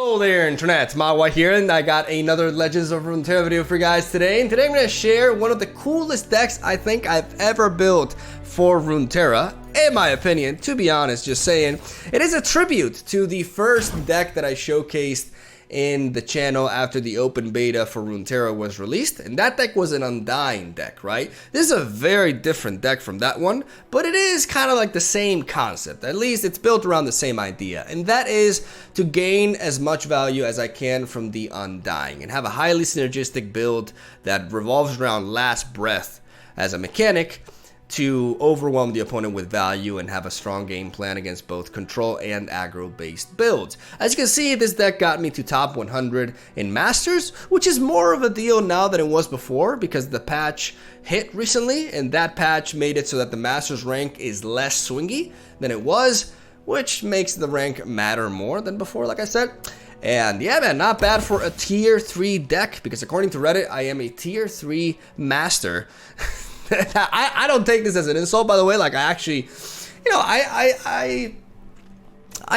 Hello there, Internet. MegaMogwai here, and I got another Legends of Runeterra video for you guys today. And today I'm going to share one of the coolest decks I think I've ever built for Runeterra. In my opinion, to be honest, just saying, it is a tribute to the first deck that I showcased in the channel after the open beta for Runeterra was released, and that deck was an Undying deck, right? This is a very different deck from that one, but it is kind of like the same concept. At least it's built around the same idea, and that is to gain as much value as I can from the Undying and have a highly synergistic build that revolves around Last Breath as a mechanic to overwhelm the opponent with value and have a strong game plan against both control and aggro based builds. As you can see, this deck got me to top 100 in Masters, which is more of a deal now than it was before because the patch hit recently, and that patch made it so that the Masters rank is less swingy than it was, which makes the rank matter more than before, like I said. And yeah, man, not bad for a tier 3 deck, because according to Reddit, I am a tier 3 master. I don't take this as an insult, by the way. Like, I actually, you know, I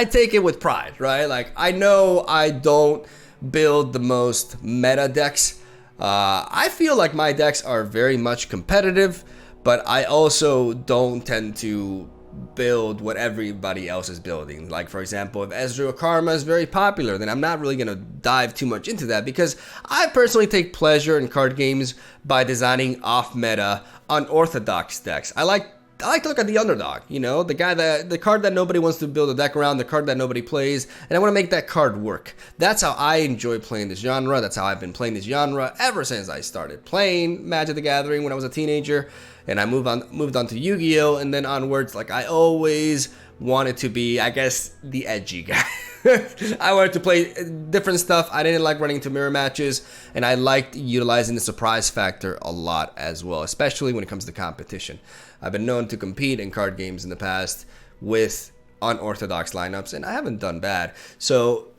take it with pride, right? Like, I know I don't build the most meta decks. I feel like my decks are very much competitive, but I also don't tend to build what everybody else is building. Like, for example, if Ezreal Karma is very popular, then I'm not really going to dive too much into that, because I personally take pleasure in card games by designing off-meta, unorthodox decks. I like to look at the underdog, you know, the card that nobody wants to build a deck around, the card that nobody plays, and I want to make that card work. That's how I enjoy playing this genre. That's how I've been playing this genre ever since I started playing Magic the Gathering when I was a teenager, and I moved on to Yu-Gi-Oh, and then onwards. Like, I always wanted to be, I guess, the edgy guy. I wanted to play different stuff. I didn't like running into mirror matches, and I liked utilizing the surprise factor a lot as well, especially when it comes to competition. I've been known to compete in card games in the past with unorthodox lineups, and I haven't done bad. So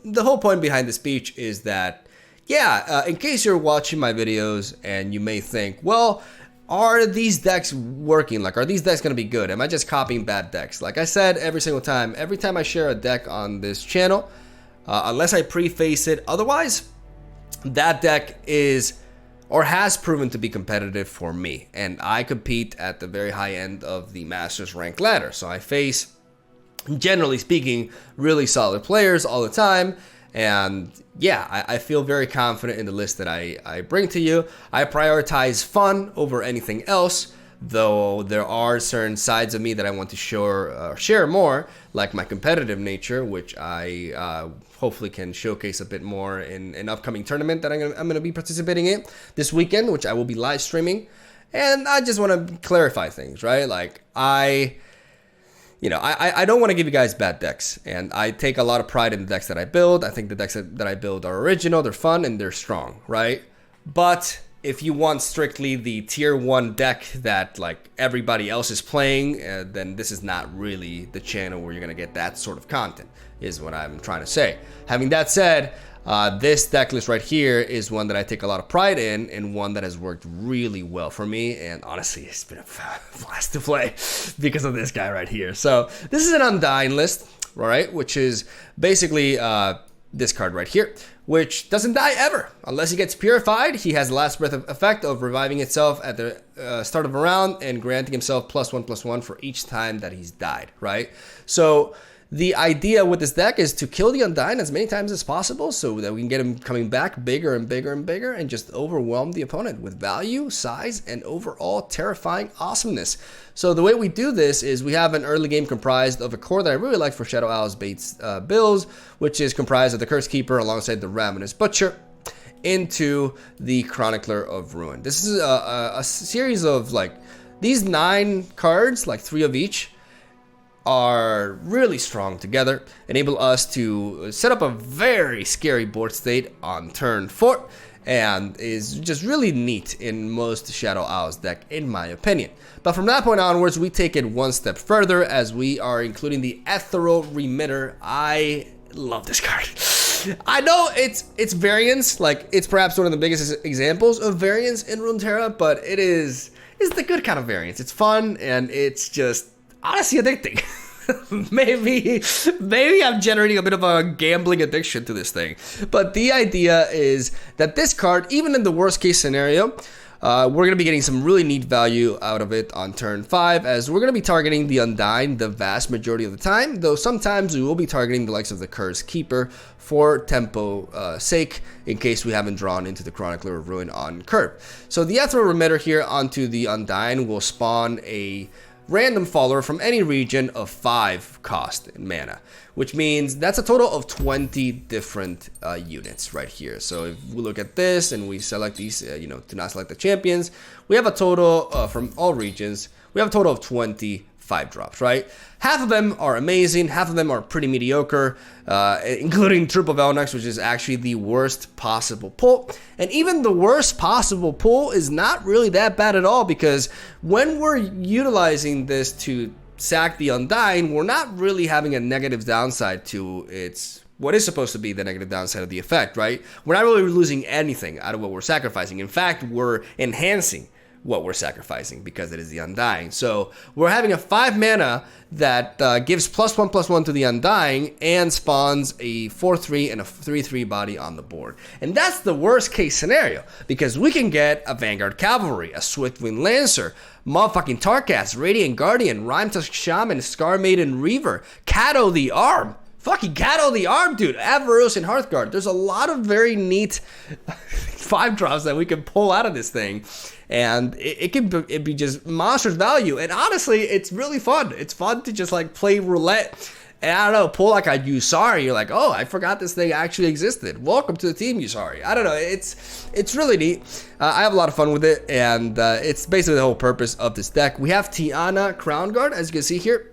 the whole point behind the speech is that, yeah, in case you're watching my videos and you may think, well, are these decks working? Like, are these decks going to be good? Am I just copying bad decks? Like I said, every time I share a deck on this channel, unless I preface it otherwise, that deck is or has proven to be competitive for me. And I compete at the very high end of the Masters rank ladder. So I face, generally speaking, really solid players all the time. And yeah, I feel very confident in the list that I bring to you. I prioritize fun over anything else, though there are certain sides of me that I want to share more, like my competitive nature, which I hopefully can showcase a bit more in an upcoming tournament that I'm going to be participating in this weekend, which I will be live streaming. And I just want to clarify things, right? Like, I don't want to give you guys bad decks, and I take a lot of pride in the decks that I build. I think the decks that I build are original, they're fun, and they're strong, right? But if you want strictly the tier 1 deck that, like, everybody else is playing, then this is not really the channel where you're going to get that sort of content, is what I'm trying to say. Having that said, this deck list right here is one that I take a lot of pride in, and one that has worked really well for me, and honestly, it's been a blast to play because of this guy right here. So this is an Undying list, right, which is basically this card right here, which doesn't die ever unless he gets purified. He has the Last Breath effect of reviving itself at the start of a round and granting himself +1/+1 for each time that he's died, right? So the idea with this deck is to kill the Undying as many times as possible so that we can get him coming back bigger and bigger and bigger and just overwhelm the opponent with value, size, and overall terrifying awesomeness. So the way we do this is we have an early game comprised of a core that I really like for Shadow Owl's Bates builds, which is comprised of the Curse Keeper alongside the Ravenous Butcher into the Chronicler of Ruin. This is a series of, like, these 9 cards, like 3 of each, are really strong together, enable us to set up a very scary board state on turn 4, and is just really neat in most Shadow Owl's deck, in my opinion. But from that point onwards, we take it one step further as we are including the Ethereal Remitter. I love this card. I know it's variance, like, it's perhaps one of the biggest examples of variance in Runeterra, but it's the good kind of variance. It's fun, and it's just honestly addicting. maybe I'm generating a bit of a gambling addiction to this thing. But the idea is that this card, even in the worst case scenario, we're going to be getting some really neat value out of it on turn 5, as we're going to be targeting the Undying the vast majority of the time, though sometimes we will be targeting the likes of the Cursed Keeper for tempo sake, in case we haven't drawn into the Chronicler of Ruin on curve. So the Ethereal Remitter here onto the Undying will spawn a random follower from any region of 5 cost in mana, which means that's a total of 20 different units right here. So if we look at this and we select these, do not select the champions, we have a total from all regions, we have a total of 25 drops, right? Half of them are amazing, half of them are pretty mediocre, including Triple Velnox, which is actually the worst possible pull. And even the worst possible pull is not really that bad at all, because when we're utilizing this to sack the Undying, we're not really having a negative downside to its what is supposed to be the negative downside of the effect, right? We're not really losing anything out of what we're sacrificing. In fact, we're enhancing what we're sacrificing because it is the Undying. So we're having a 5 mana that gives +1/+1 to the Undying and spawns a 4/3 and a 3/3 body on the board. And that's the worst case scenario, because we can get a Vanguard Cavalry, a Swiftwind Lancer, motherfucking Tarkas, Radiant Guardian, Rhymetusk Shaman, Scar Maiden Reaver, Kato the Arm. Fucking Kato the Arm, dude. Avaros and Hearthguard. There's a lot of very neat 5 drops that we can pull out of this thing. And it can be just monstrous value. And honestly, it's really fun. It's fun to just like play roulette. And I don't know, pull like a Usari. You're like, oh, I forgot this thing actually existed. Welcome to the team, Usari. I don't know. It's really neat. I have a lot of fun with it. And it's basically the whole purpose of this deck. We have Tiana Crown Guard, as you can see here,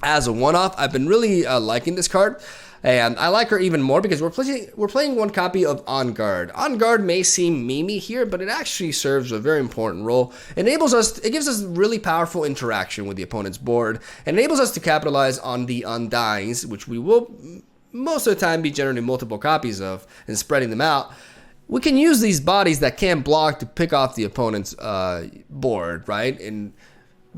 as a one-off. I've been really liking this card. And I like her even more because we're playing one copy of On Guard. On Guard may seem memey here, but it actually serves a very important role. It gives us really powerful interaction with the opponent's board, and enables us to capitalize on the Undyings, which we will most of the time be generating multiple copies of and spreading them out. We can use these bodies that can't block to pick off the opponent's board, right? And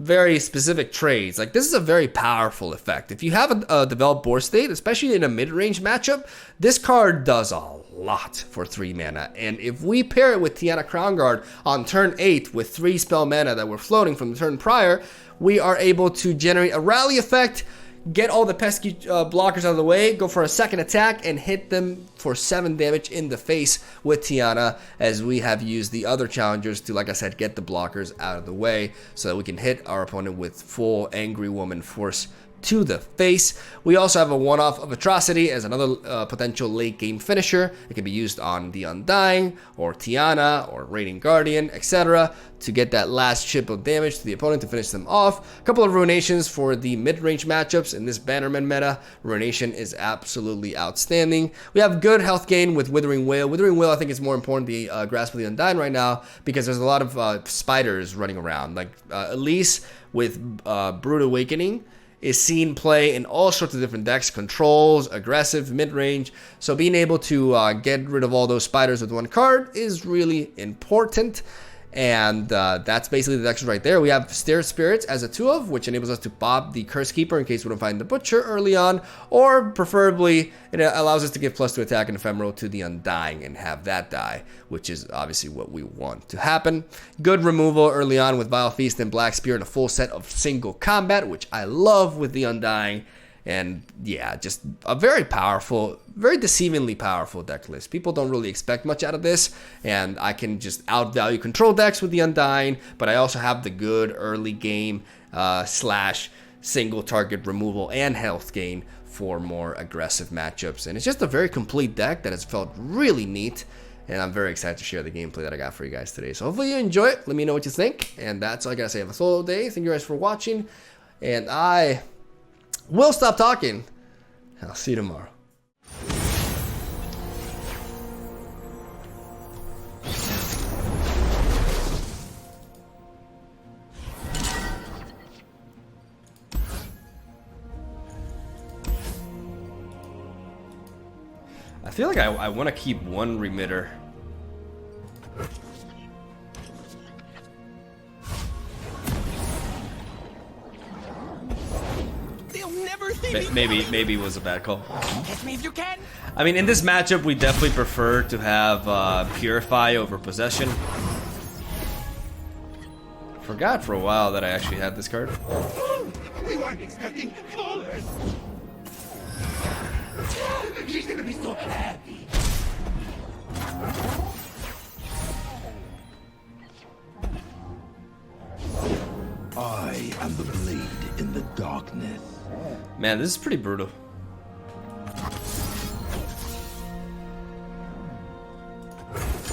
very specific trades. Like, this is a very powerful effect. If you have a developed board state, especially in a mid-range matchup, this card does a lot for 3 mana. And if we pair it with Tiana Crown Guard on turn 8 with 3 spell mana that were floating from the turn prior, we are able to generate a rally effect, get all the pesky blockers out of the way, go for a second attack, and hit them for 7 damage in the face with Tiana, as we have used the other challengers to, like I said, get the blockers out of the way so that we can hit our opponent with full Angry Woman force to the face. We also have a one-off of Atrocity as another potential late game finisher. It can be used on the Undying or Tiana or Radiant Guardian, etc. to get that last chip of damage to the opponent to finish them off. A couple of Ruinations for the mid-range matchups in this Bannerman meta. Ruination is absolutely outstanding. We have good health gain with Withering Wail. Withering Wail, I think, is more important the Grasp of the Undying right now, because there's a lot of spiders running around. Like Elise with Brood Awakening is seen play in all sorts of different decks, controls, aggressive, mid-range. So being able to get rid of all those spiders with one card is really important. And that's basically the decks right there. We have Stare Spirits as a 2-of, which enables us to pop the Curse Keeper in case we don't find the Butcher early on, or preferably it allows us to give +2 attack and ephemeral to the Undying and have that die, which is obviously what we want to happen. Good removal early on with Vile Feast and Black Spear and a full set of single combat, which I love with the Undying. And yeah, just a very powerful, very deceivingly powerful deck list. People don't really expect much out of this, and I can just outvalue control decks with the Undying, but I also have the good early game slash single target removal and health gain for more aggressive matchups. And it's just a very complete deck that has felt really neat, and I'm very excited to share the gameplay that I got for you guys today. So hopefully you enjoy it. Let me know what you think, and that's all I gotta say. Have a solo day. Thank you guys for watching, and I will stop talking. I'll see you tomorrow. I feel like I want to keep one remitter. They'll Maybe it was a bad call. Catch me if you can. I mean, in this matchup, we definitely prefer to have Purify over Possession. Forgot for a while that I actually had this card. We weren't expecting callers. She's gonna be so happy. I am the blade in the darkness. Man, this is pretty brutal.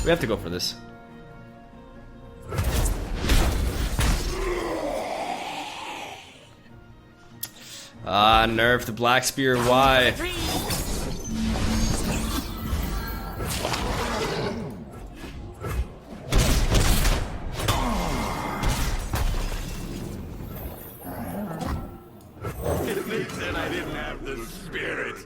We have to go for this. Nerf the Black Spear. Why? They said I didn't have the spirit.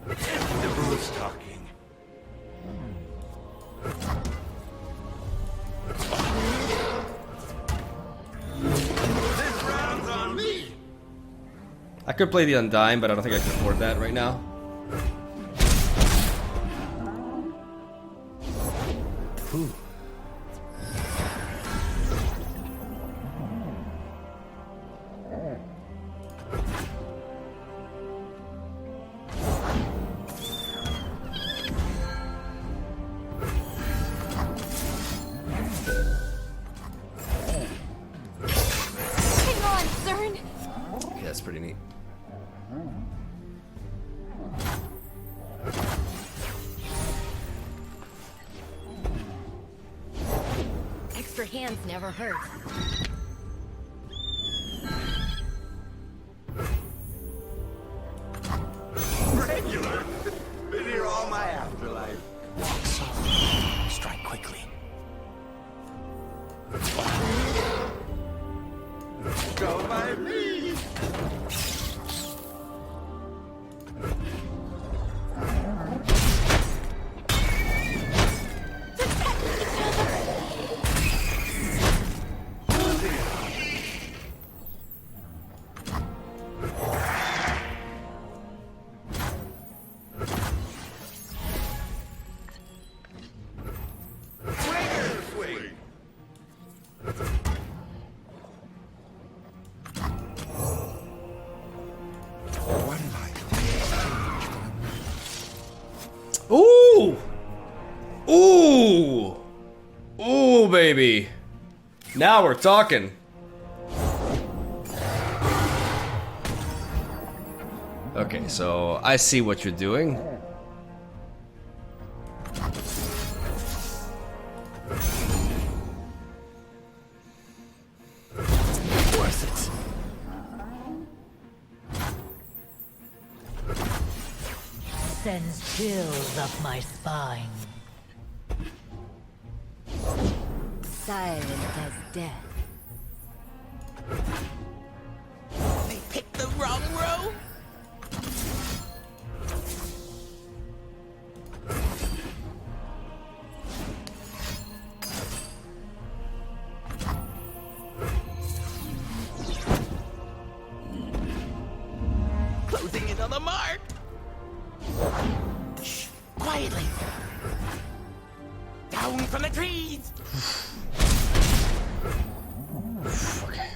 The brute's talking. This round's on me. I could play the Undying, but I don't think I can afford that right now. Whew. That's pretty neat. Extra hands never hurt. Regular. Been here all my afterlife. Walk softly. Strike quickly. Go by me. Ooh! Ooh! Ooh, baby. Now we're talking. Okay, so I see what you're doing. Worth it. Sends chills up my spine. Silent as death. They picked the wrong row. Closing in on the mark. Shh, quietly. Down from the trees. Okay.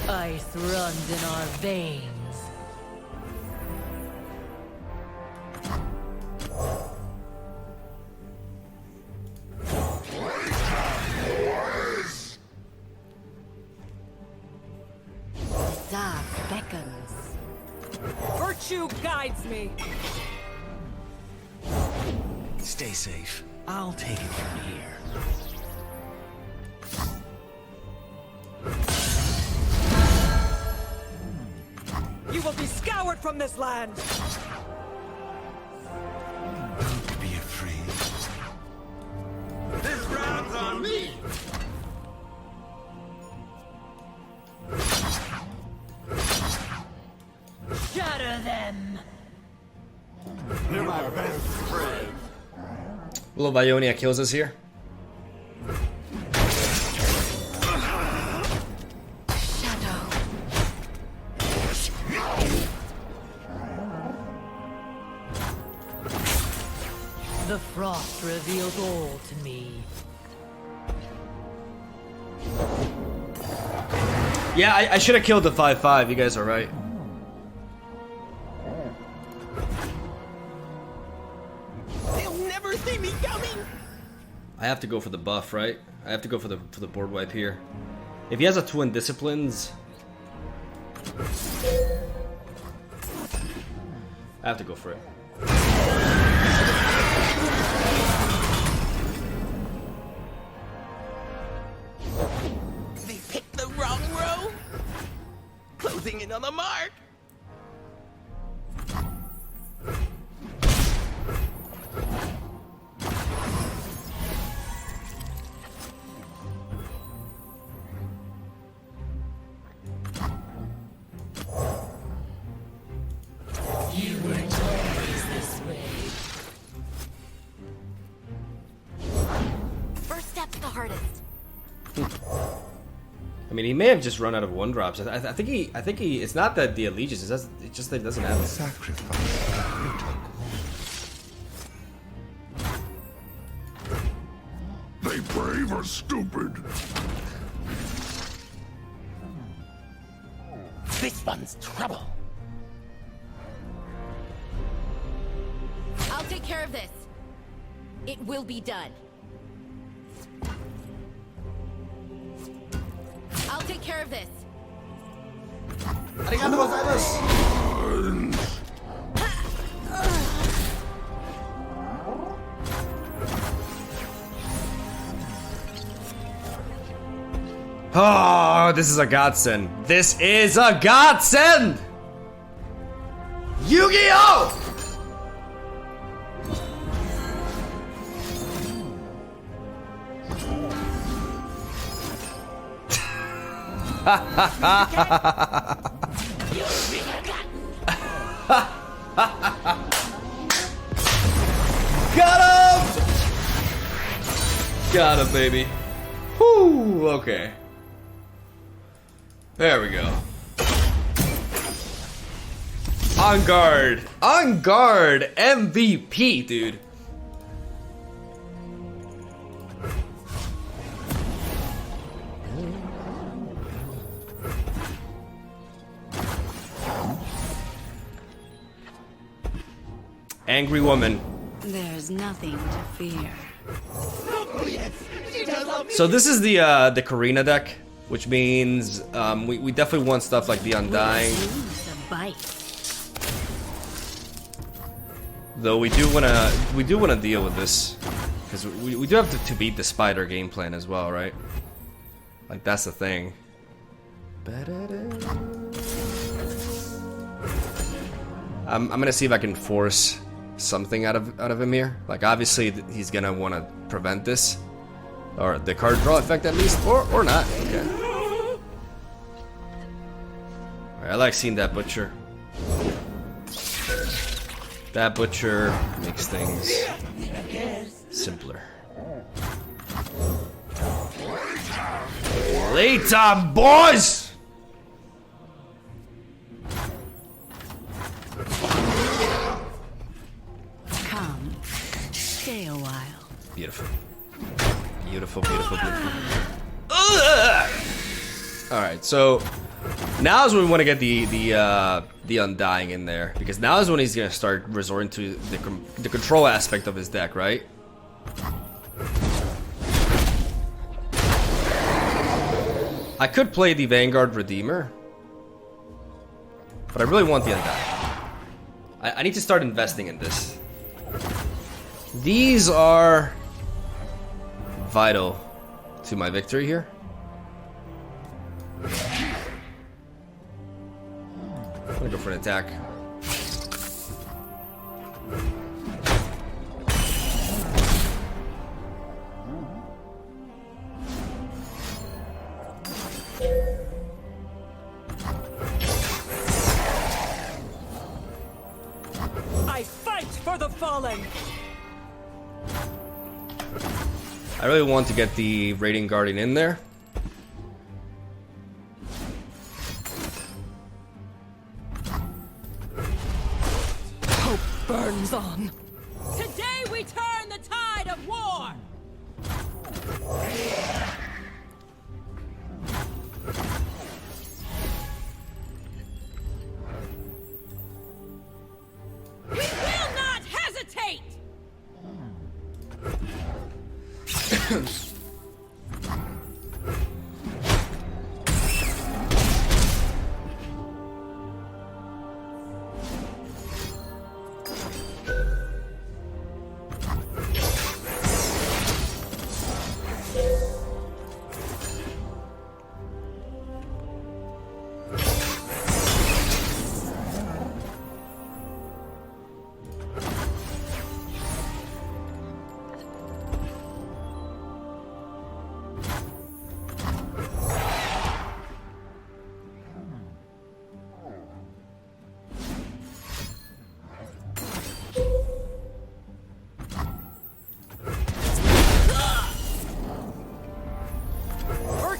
Ice runs in our veins. Dark beckons. Virtue guides me. Stay safe. I'll take it from here. You will be scoured from this land. Don't be afraid. This round's on me. Shatter them! You're my best friend. Little Vionia kills us here. The frost reveals all to me. Yeah, I should have killed the 5/5. You guys are right. They'll never see me coming. I have to go for the buff, right? I have to go for the board wipe here. If he has a twin disciplines, I have to go for it. They picked the wrong row. Closing in on the mark. You weren't always this way. First step's the hardest. I mean, he may have just run out of 1-drops. I think he. It's not that the allegiance. It's just that he doesn't have it. Sacrifice. They brave or stupid? This one's trouble. I'll take care of this. It will be done. I'll take care of this. Oh, this is a godsend. This is a godsend! Yu-Gi-Oh! Got him! Got him, baby. Whoo, okay. There we go. On guard. On guard. MVP, dude. Angry woman. There's nothing to fear. So this is the Karina deck, which means we definitely want stuff like the Undying. Use a bite. Though we do wanna deal with this, because we do have to beat the spider game plan as well, right? Like that's the thing. I'm gonna see if I can force something out of him here. Like obviously he's gonna want to prevent this, or the card draw effect at least, or not. Okay. Alright, I like seeing that butcher. That butcher makes things simpler. Playtime, boys! Come, stay a while. Beautiful. Beautiful, beautiful, beautiful. Ugh! Alright, so now is when we want to get the Undying in there, because now is when he's gonna start resorting to the control aspect of his deck, right? I could play the Vanguard Redeemer, but I really want the Undying. I need to start investing in this. These are vital to my victory here. I'm gonna go for an attack. I fight for the fallen. I really want to get the Radiant Guardian in there. Hope burns on. Today we turn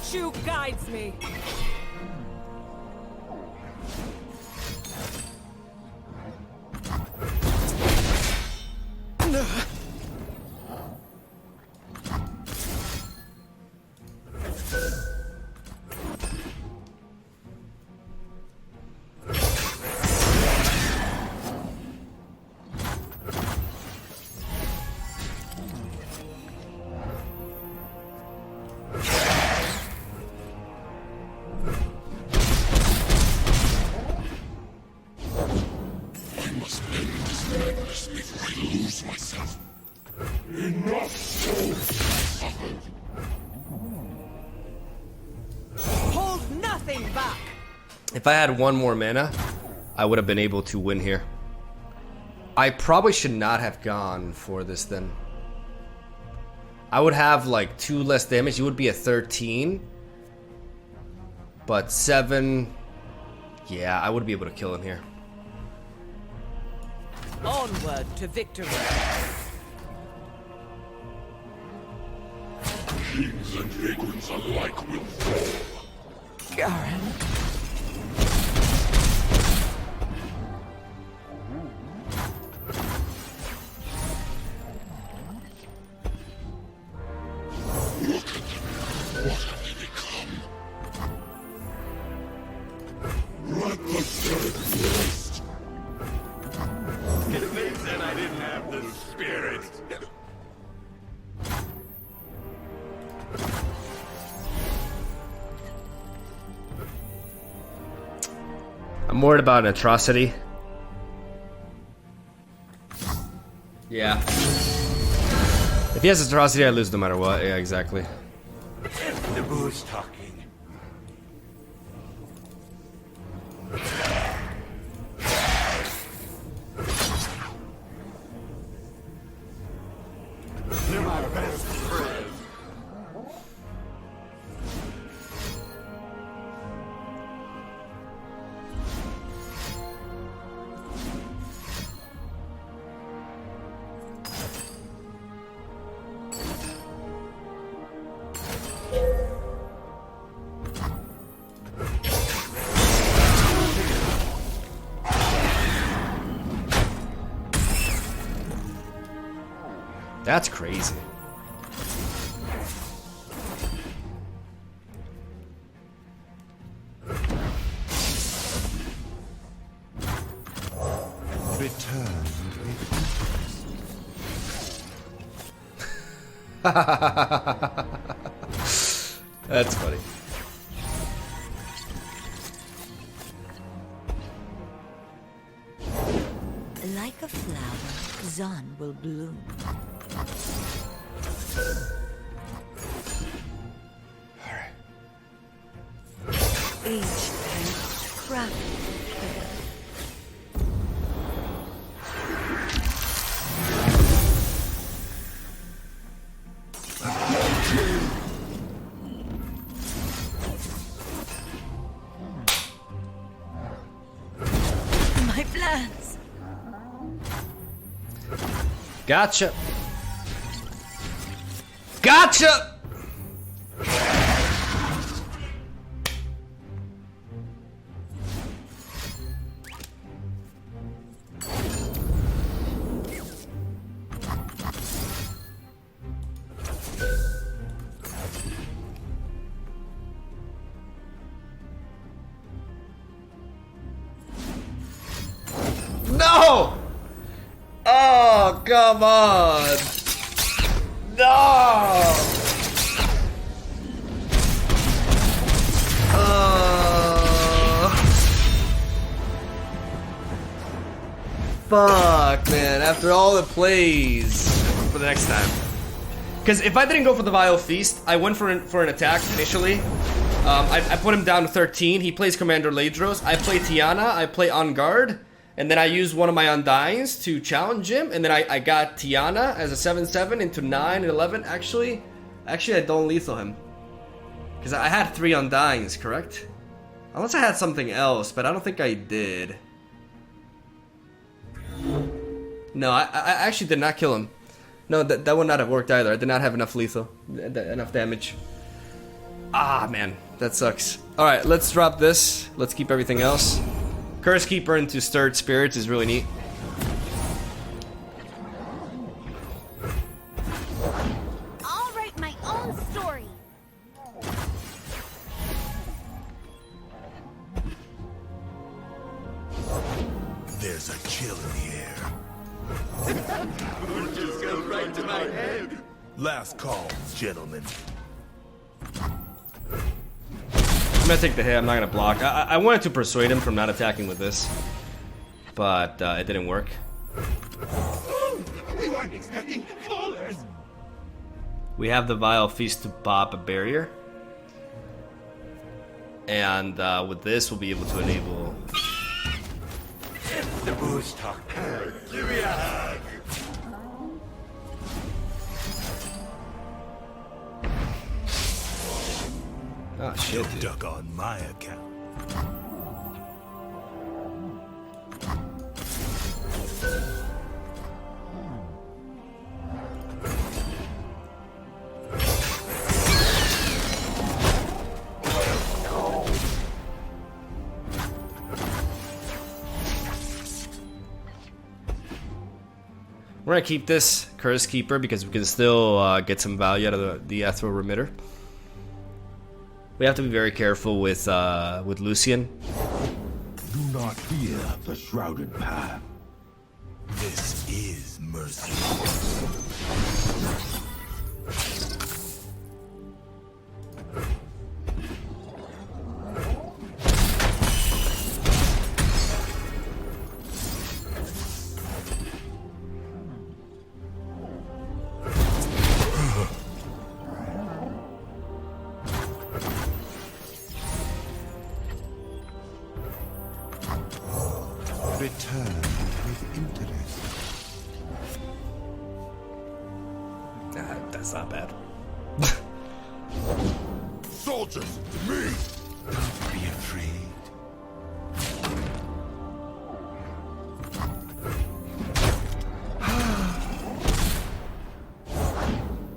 Virtue guides me. Hold nothing back. If I had one more mana, I would have been able to win here. I probably should not have gone for this then. I would have like 2 less damage. It would be a 13. But 7. Yeah, I would be able to kill him here. Onward to victory. Kings and vagrants alike will fall. Garen. Look at them. What have they become? Let the dead rest. They said I didn't have the spirit. I'm worried about an atrocity. Yeah. If he has atrocity, I lose no matter what. Yeah, exactly. The boo's talking. They're my best friend. That's crazy. Return That's funny. Like a flower, Zon will bloom. Each page crafted. My plans. Gotcha. Gotcha. No! Oh, come on! No! fuck, man? After all the plays for the next time. Because if I didn't go for the Vile Feast, I went for an attack initially. I put him down to 13. He plays Commander Ladros. I play Tiana. I play On Guard. And then I used one of my Undyings to challenge him. And then I got Tiana as a 7/7 into 9 and 11. Actually, I don't lethal him. Because I had 3 Undyings, correct? Unless I had something else, but I don't think I did. No, I actually did not kill him. No, that would not have worked either. I did not have enough lethal, enough damage. Ah, man, that sucks. All right, let's drop this. Let's keep everything else. Curse Keeper into Stirred Spirits is really neat. I'll write my own story. There's a chill in the air. Just go right to my head. Last call, gentlemen. I'm gonna take the hit. I'm not gonna block. I wanted to persuade him from not attacking with this, but it didn't work. We weren't expecting flawless. We have the Vile Feast to pop a barrier, and with this, we'll be able to enable. The boost talk. Give me a hug. Oh shit, dude. Duck on my account. We're gonna keep this Curse Keeper because we can still get some value out of the Ethereal Remitter. We have to be very careful with Lucian. Do not fear the shrouded path. This is mercy. Return with interest. That's not bad. Soldiers, to me! Don't be afraid.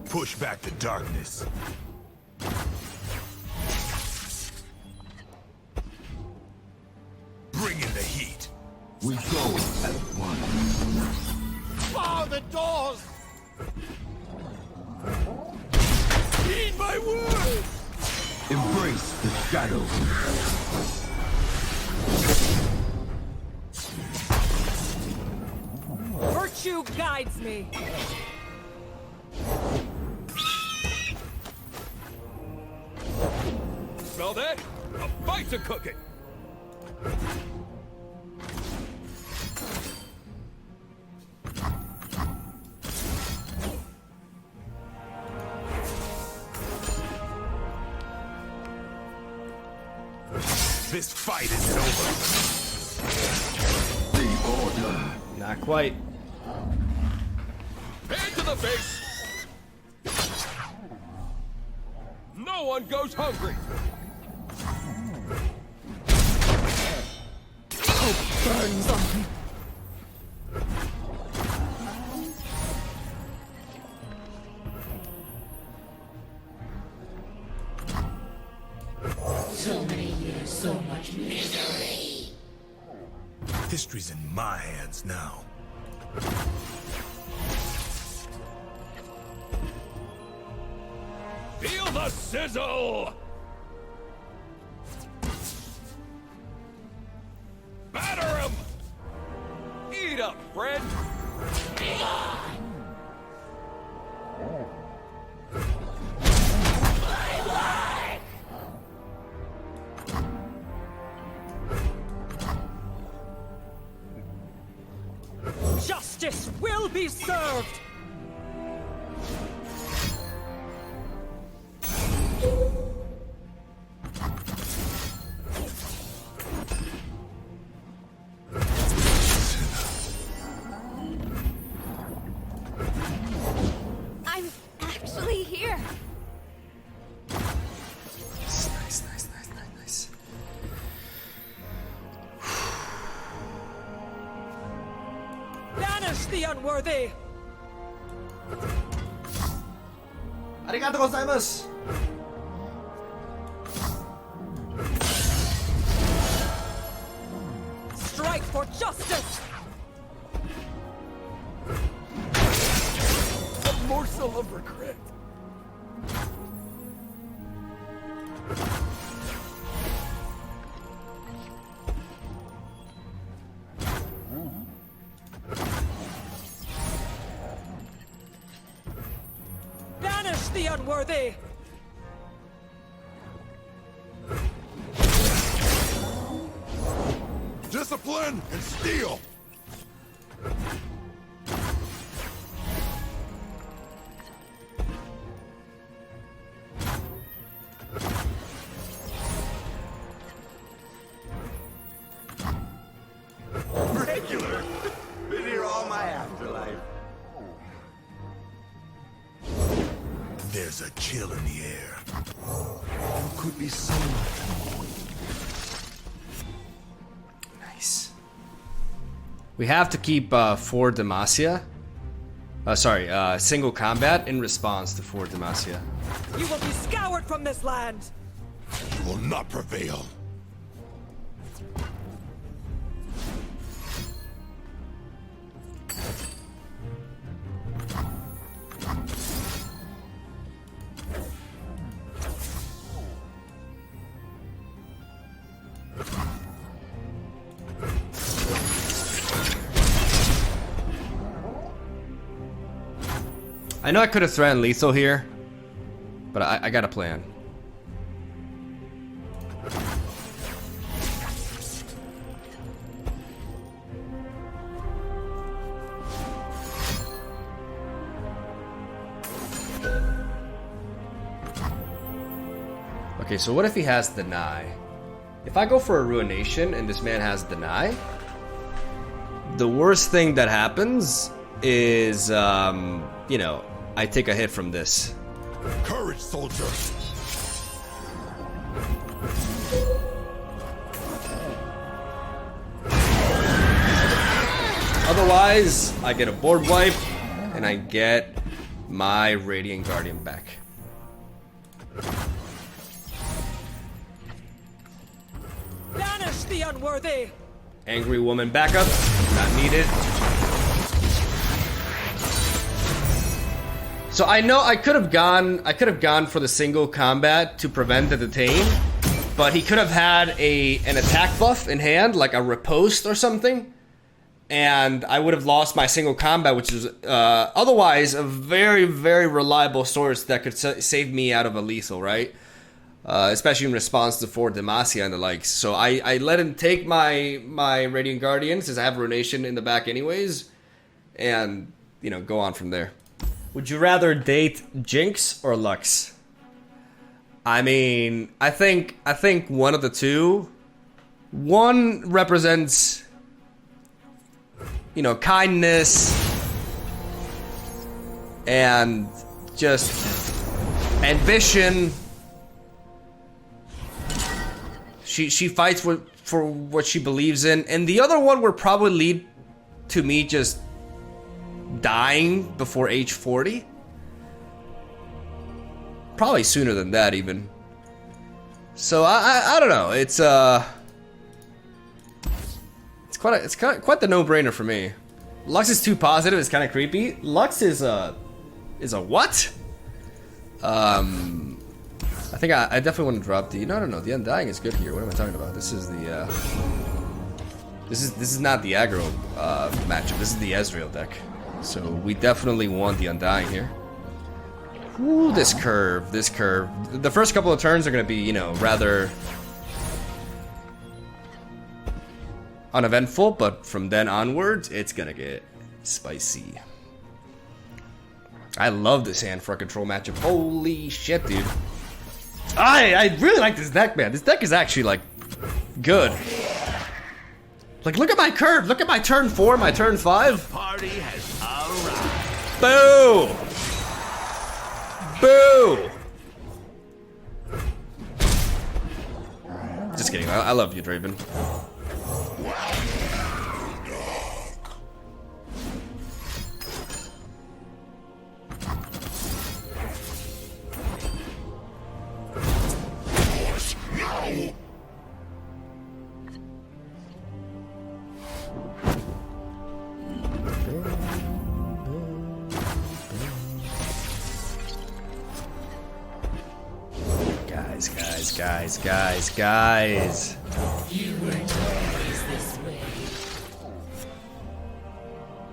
Push back the darkness. Bring in the heat. We go as one. Bar the doors! Heed my word! Embrace the shadow. Virtue guides me. Smell that? A fight's a cooking. This fight isn't over. The order. Not quite. Hand to the face. No one goes hungry. Hope burns on. So many years, so much misery. History's in my hands now. Feel the sizzle. Batter him. Eat up, friend. Be served! I'm actually here. Nice. Banish the unworthy! Arigato gozaimasu. Strike for justice! A morsel of regret. Banish the unworthy! Discipline and steel. Regular. Been here all my afterlife. There's a chill in the air. You could be someone. Nice. We have to keep 4 Demacia. Single combat in response to 4 Demacia. You will be scoured from this land! You will not prevail. I know I could have threatened lethal here, but I got a plan. Okay, so what if he has Deny? If I go for a Ruination and this man has Deny, the worst thing that happens is, you know, I take a hit from this. Courage, soldier. Otherwise, I get a board wipe and I get my Radiant Guardian back. Banish the unworthy! Angry woman backup, not needed. So I know I could have gone for the single combat to prevent the detain, but he could have had an attack buff in hand, like a riposte or something, and I would have lost my single combat, which is otherwise a very, very reliable source that could save me out of a lethal, right? Especially in response to 4 Demacia and the likes. So I let him take my Radiant Guardian, since I have Ruination in the back anyways, and, you know, go on from there. Would you rather date Jinx or Lux? I mean, I think one of the two. One represents, you know, kindness and just ambition. She fights for what she believes in, and the other one would probably lead to me just dying before age 40. Probably sooner than that even. So I don't know. It's quite the no-brainer for me. Lux is too positive. It's kind of creepy. Lux is a what? I think I definitely want to drop the. No. The Undying is good here. What am I talking about? This is the. This is not the aggro matchup. This is the Ezreal deck. So we definitely want the Undying here. Ooh, this curve. The first couple of turns are going to be, you know, rather uneventful, but from then onwards, it's going to get spicy. I love this hand for a control matchup. Holy shit, dude. I really like this deck, man. This deck is actually, like, good. Like, look at my curve. Look at my turn 4, my turn 5. Party has arrived. Boo! Boo! Just kidding. I love you, Draven. Guys. You weren't always this way.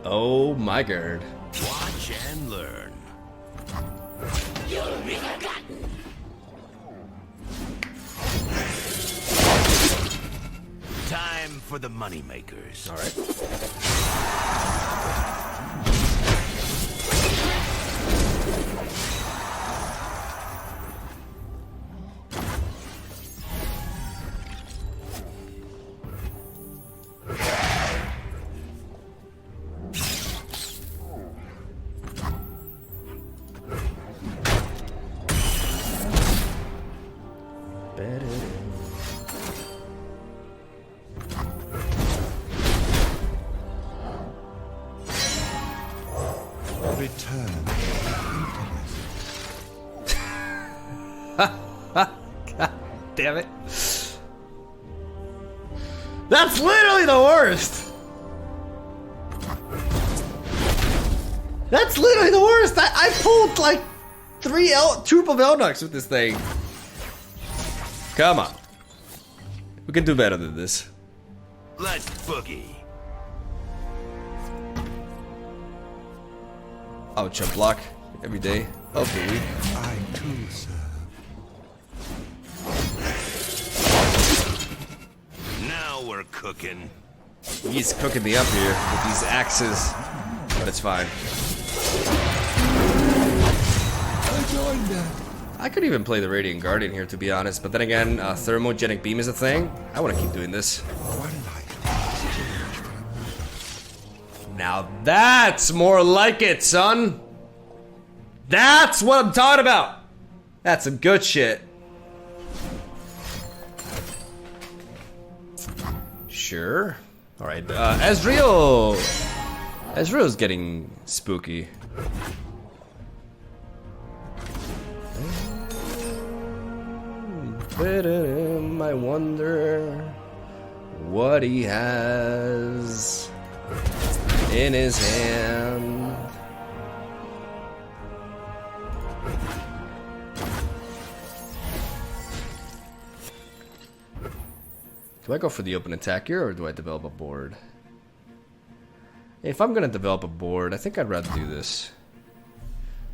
Oh my god. Watch and learn. You'll be forgotten. Time for the moneymakers. All right. Return. God damn it. That's literally the worst. That's literally the worst. I pulled like 3 troop of Elnuks with this thing. Come on. We can do better than this. Let's boogie. I would chump block every day of the week. I too serve. Now we're cooking. He's cooking me up here with these axes, but it's fine. I joined them. I could even play the Radiant Guardian here, to be honest, but then again, Thermogenic Beam is a thing. I want to keep doing this. One life. Now that's more like it, son. That's what I'm talking about. That's some good shit. Sure. All right. Ezreal's getting spooky. I wonder what he has in his hand. Do I go for the open attack here, or do I develop a board? If I'm gonna develop a board, I think I'd rather do this.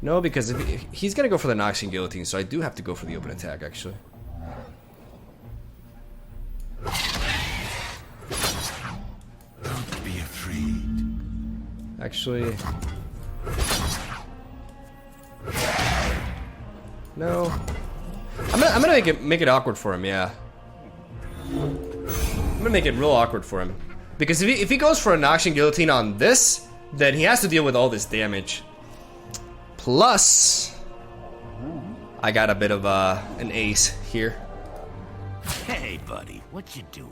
No, because if he's gonna go for the Noxian Guillotine, so I do have to go for the open attack, actually. Don't be afraid. Actually, no. I'm gonna make it awkward for him. Yeah, I'm gonna make it real awkward for him because if he goes for a Noxian Guillotine on this, then he has to deal with all this damage. Plus, I got a bit of an ace here. Hey, buddy, what you doing?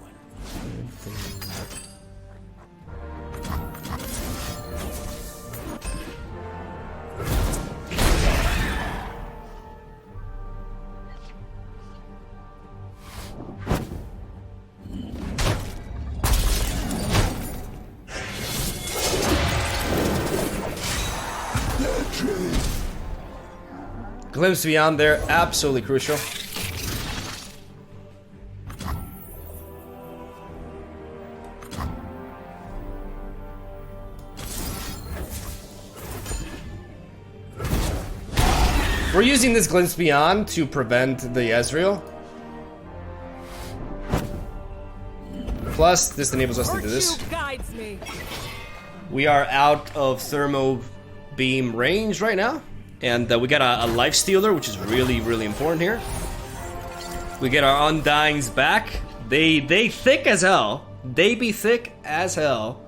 Glimpse beyond there, absolutely crucial. We're using this Glimpse Beyond to prevent the Ezreal. Plus, this enables us to do this. Virtue guides me. We are out of Thermo beam range right now. And we got a life stealer, which is really, really important here. We get our Undyings back. They thick as hell. They be thick as hell.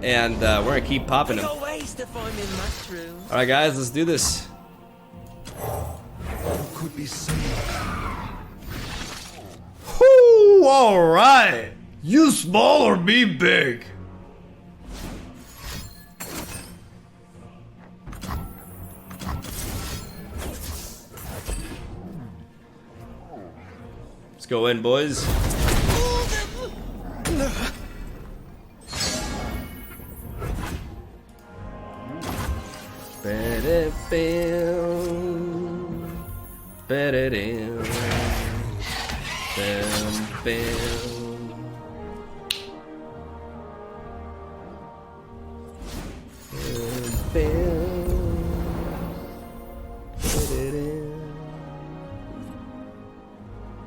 And we're gonna keep popping them. Alright guys, let's do this. Could be someone. Whoo, alright. You small or me big? Let's go in, boys.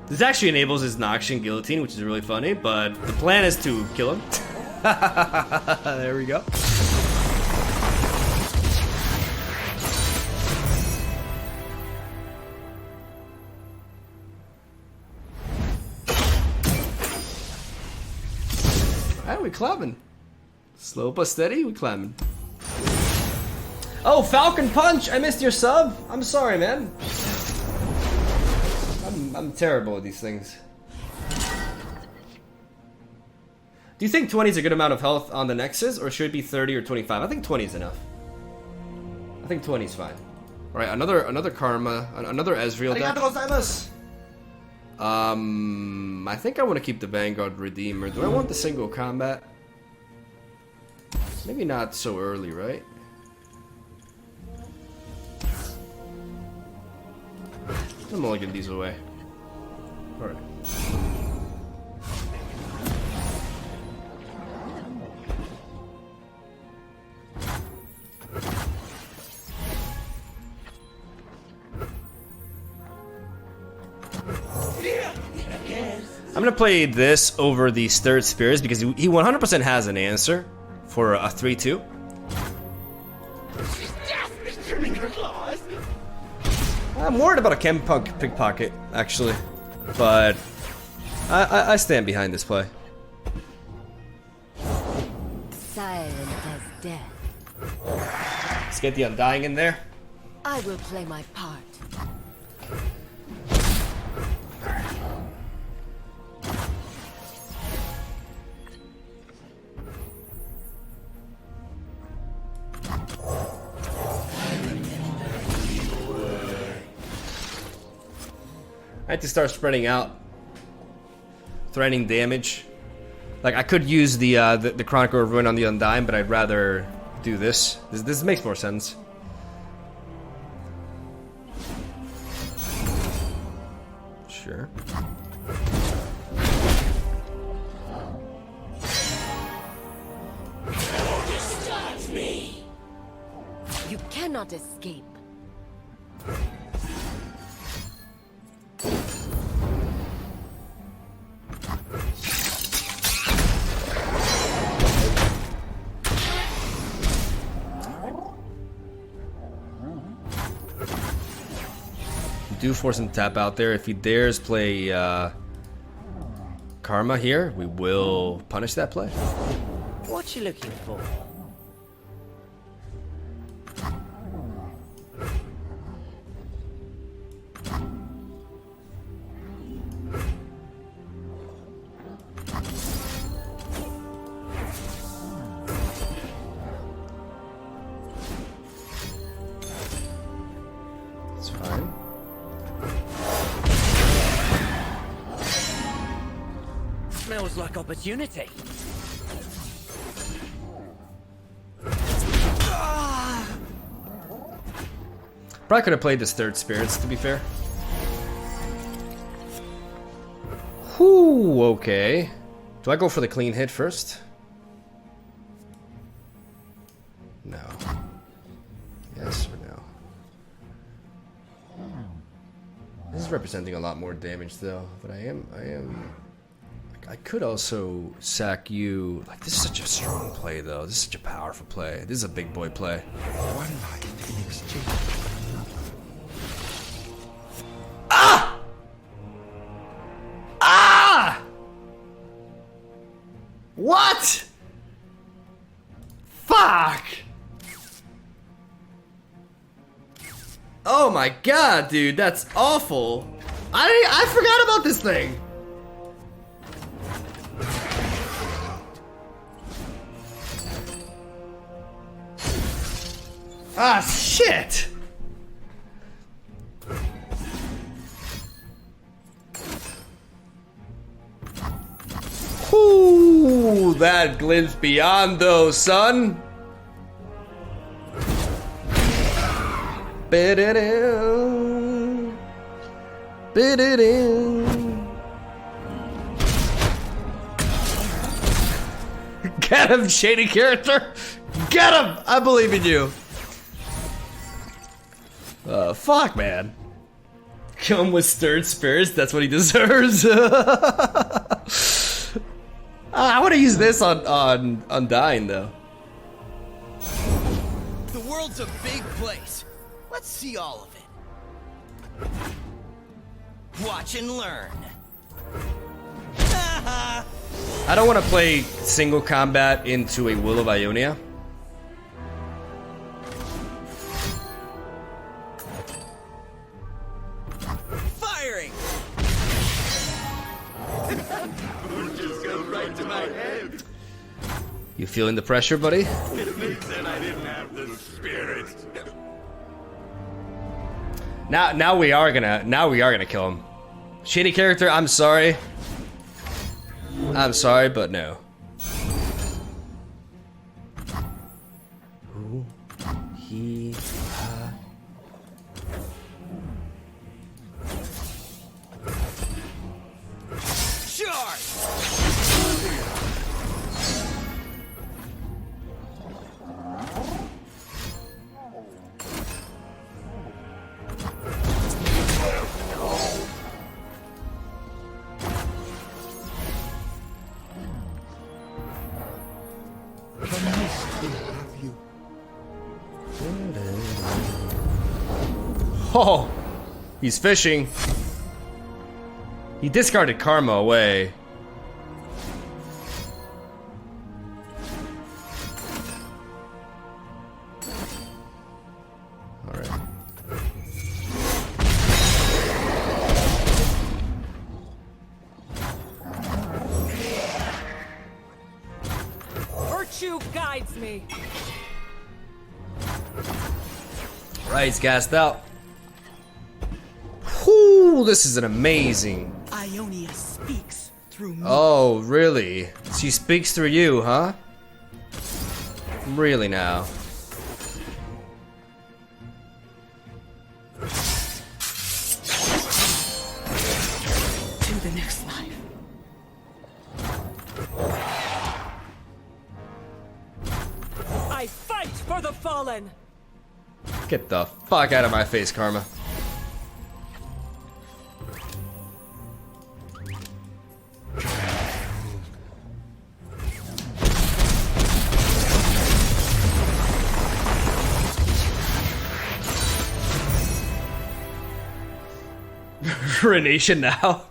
This actually enables his Noxian Guillotine, which is really funny, but the plan is to kill him. There we go. Alright, we climbing. Slow but steady, we climbing. Oh, Falcon Punch! I missed your sub! I'm sorry, man. I'm terrible at these things. Do you think 20 is a good amount of health on the Nexus, or should it be 30 or 25? I think 20 is enough. I think 20 is fine. Alright, another Karma, another Ezreal deck. I think I want to keep the Vanguard Redeemer. Do I want the single combat? Maybe not so early, right? I'm only giving these away. Alright. I'm gonna play this over the Stirred Spirits because he 100% has an answer for a 3-2. I'm worried about a Championless pickpocket, actually, but I stand behind this play. Silent as death. Let's get the Undying in there. I will play my part. I had to start spreading out, threatening damage. Like I could use the Chronicle of Ruin on the Undying, but I'd rather do this. This makes more sense. Sure. You cannot escape. Do force him to tap out there. If he dares play Karma here, we will punish that play. What you looking for? It's fine. Smells like opportunity. Probably could have played this Third Spirits, to be fair. Whew, okay. Do I go for the clean hit first? No. Yes or no? This is representing a lot more damage though, but I am I could also sack you. Like, this is such a strong play, though. This is such a powerful play. This is a big boy play. One life in exchange for another. Ah! Ah! What? Fuck! Oh my god, dude, that's awful. I forgot about this thing. Ah, shit. Ooh, that glimpse beyond though, son. Ba-da-dum. Ba-da-dum. Get him, shady character. Get him. I believe in you. Fuck, man. Kill him with stirred spirits. That's what he deserves. I want to use this on Undying though. The world's a big place. Let's see all of it. Watch and learn. I don't want to play single combat into a Will of Ionia. Firing. Just goes right to my head. You feeling the pressure, buddy? It said I didn't have the spirit. Now we are gonna kill him. Shady character, I'm sorry. I'm sorry, but no. Ooh, he, Charge. Oh, he's fishing. He discarded karma away. All right. Virtue guides me. Right, he's gassed out. Whoo, this is an amazing. Ionia speaks through me. Oh, really? She speaks through you, huh? Really now? To the next life. I fight for the fallen. Get the fuck out of my face, Karma. Renation now.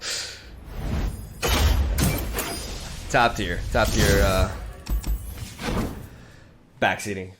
Top tier backseating.